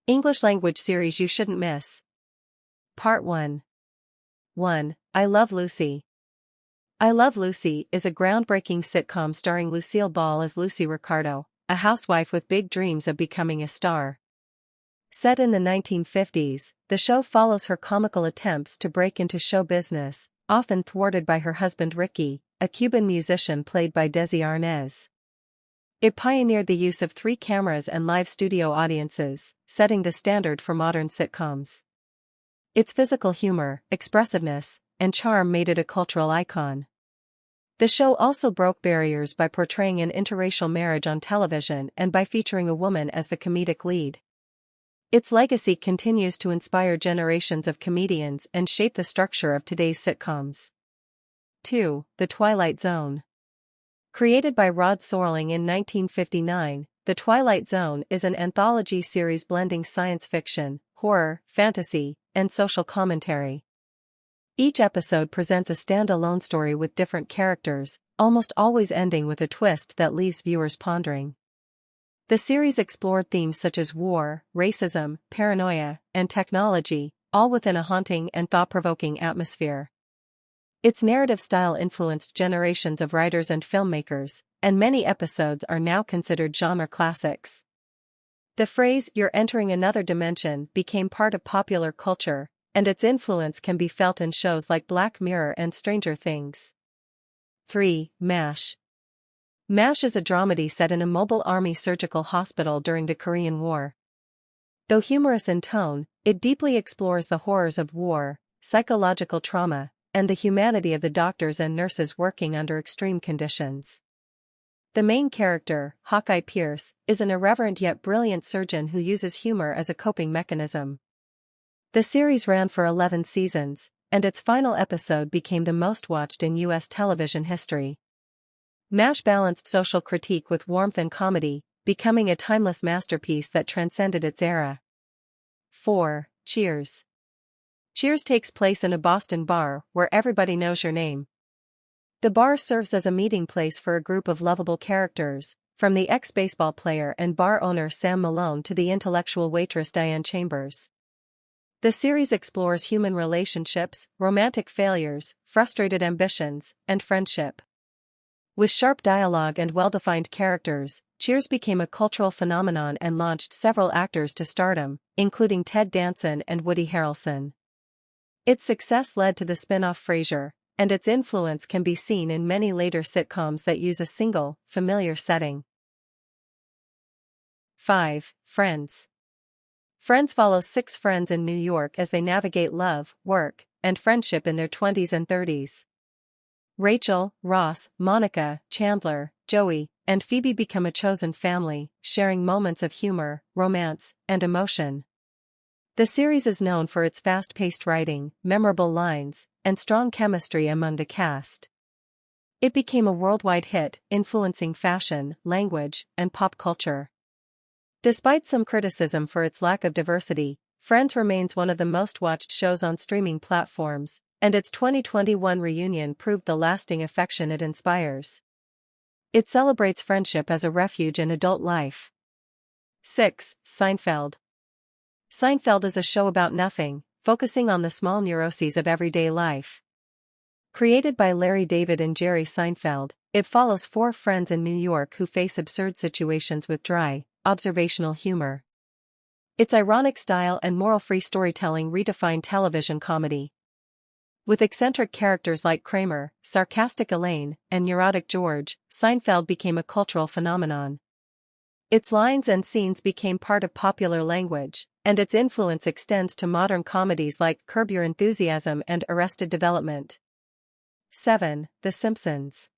English language series you shouldn't miss. Part 1. 1. I Love Lucy. I Love Lucy is a groundbreaking sitcom starring Lucille Ball as Lucy Ricardo, a housewife with big dreams of becoming a star. Set in the 1950s, the show follows her comical attempts to break into show business, often thwarted by her husband Ricky, a Cuban musician played by Desi Arnaz. It pioneered the use of 3 cameras and live studio audiences, setting the standard for modern sitcoms. Its physical humor, expressiveness, and charm made it a cultural icon. The show also broke barriers by portraying an interracial marriage on television and by featuring a woman as the comedic lead. Its legacy continues to inspire generations of comedians and shape the structure of today's sitcoms. 2. The Twilight Zone. Created by Rod Serling in 1959, The Twilight Zone is an anthology series blending science fiction, horror, fantasy, and social commentary. Each episode presents a standalone story with different characters, almost always ending with a twist that leaves viewers pondering. The series explored themes such as war, racism, paranoia, and technology, all within a haunting and thought-provoking atmosphere. Its narrative style influenced generations of writers and filmmakers, and many episodes are now considered genre classics. The phrase "you're entering another dimension" became part of popular culture, and its influence can be felt in shows like Black Mirror and Stranger Things. 3. MASH. MASH is a dramedy set in a mobile army surgical hospital during the Korean War. Though humorous in tone, it deeply explores the horrors of war, psychological trauma, and the humanity of the doctors and nurses working under extreme conditions. The main character, Hawkeye Pierce, is an irreverent yet brilliant surgeon who uses humor as a coping mechanism. The series ran for 11 seasons, and its final episode became the most watched in U.S. television history. MASH balanced social critique with warmth and comedy, becoming a timeless masterpiece that transcended its era. 4. Cheers. Cheers takes place in a Boston bar where everybody knows your name. The bar serves as a meeting place for a group of lovable characters, from the ex-baseball player and bar owner Sam Malone to the intellectual waitress Diane Chambers. The series explores human relationships, romantic failures, frustrated ambitions, and friendship. With sharp dialogue and well-defined characters, Cheers became a cultural phenomenon and launched several actors to stardom, including Ted Danson and Woody Harrelson. Its success led to the spin-off Frasier, and its influence can be seen in many later sitcoms that use a single, familiar setting. 5. Friends. Friends follows 6 friends in New York as they navigate love, work, and friendship in their 20s and 30s. Rachel, Ross, Monica, Chandler, Joey, and Phoebe become a chosen family, sharing moments of humor, romance, and emotion. The series is known for its fast-paced writing, memorable lines, and strong chemistry among the cast. It became a worldwide hit, influencing fashion, language, and pop culture. Despite some criticism for its lack of diversity, Friends remains one of the most-watched shows on streaming platforms, and its 2021 reunion proved the lasting affection it inspires. It celebrates friendship as a refuge in adult life. 6. Seinfeld. Seinfeld is a show about nothing, focusing on the small neuroses of everyday life. Created by Larry David and Jerry Seinfeld, it follows 4 friends in New York who face absurd situations with dry, observational humor. Its ironic style and moral-free storytelling redefine television comedy. With eccentric characters like Kramer, sarcastic Elaine, and neurotic George, Seinfeld became a cultural phenomenon. Its lines and scenes became part of popular language, and its influence extends to modern comedies like Curb Your Enthusiasm and Arrested Development. 7. The Simpsons.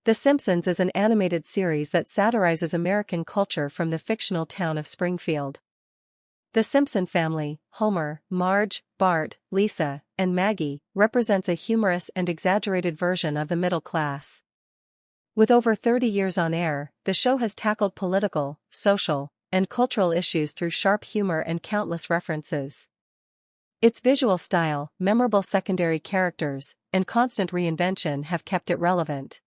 The Simpsons is an animated series that satirizes American culture from the fictional town of Springfield. The Simpson family, Homer, Marge, Bart, Lisa, and Maggie, represents a humorous and exaggerated version of the middle class. With over 30 years on air, the show has tackled political, social, and cultural issues through sharp humor and countless references. Its visual style, memorable secondary characters, and constant reinvention have kept it relevant.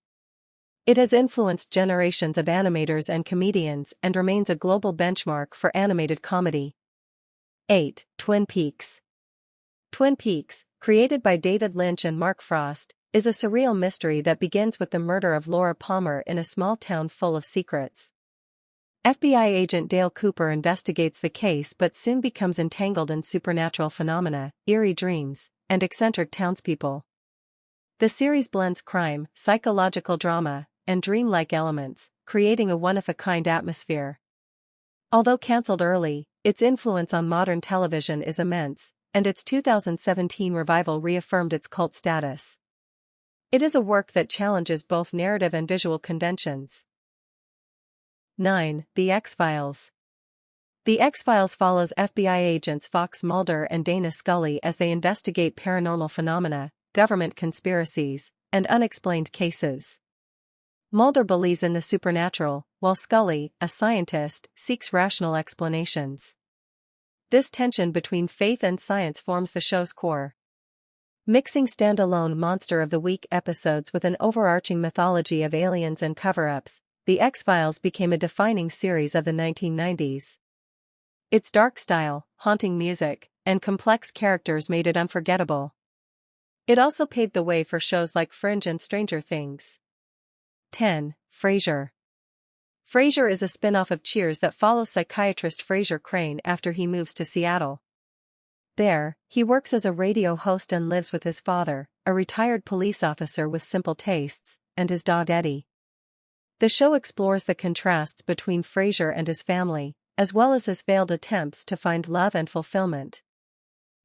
It has influenced generations of animators and comedians and remains a global benchmark for animated comedy. 8. Twin Peaks. Twin Peaks, created by David Lynch and Mark Frost, is a surreal mystery that begins with the murder of Laura Palmer in a small town full of secrets. FBI agent Dale Cooper investigates the case but soon becomes entangled in supernatural phenomena, eerie dreams, and eccentric townspeople. The series blends crime, psychological drama, and dreamlike elements, creating a one-of-a-kind atmosphere. Although cancelled early, its influence on modern television is immense, and its 2017 revival reaffirmed its cult status. It is a work that challenges both narrative and visual conventions. 9. The X-Files. The X-Files follows FBI agents Fox Mulder and Dana Scully as they investigate paranormal phenomena, government conspiracies, and unexplained cases. Mulder believes in the supernatural, while Scully, a scientist, seeks rational explanations. This tension between faith and science forms the show's core. Mixing standalone Monster of the Week episodes with an overarching mythology of aliens and cover-ups, The X-Files became a defining series of the 1990s. Its dark style, haunting music, and complex characters made it unforgettable. It also paved the way for shows like Fringe and Stranger Things. 10. Frasier. Frasier is a spin-off of Cheers that follows psychiatrist Frasier Crane after he moves to Seattle. There, he works as a radio host and lives with his father, a retired police officer with simple tastes, and his dog Eddie. The show explores the contrasts between Frasier and his family, as well as his failed attempts to find love and fulfillment.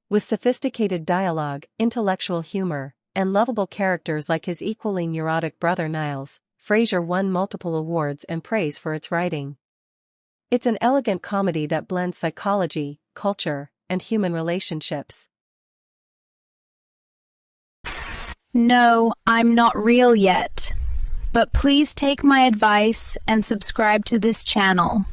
With sophisticated dialogue, intellectual humor, and lovable characters like his equally neurotic brother Niles, Frasier won multiple awards and praise for its writing. It's an elegant comedy that blends psychology, culture, and human relationships. No, I'm not real yet. But please take my advice and subscribe to this channel.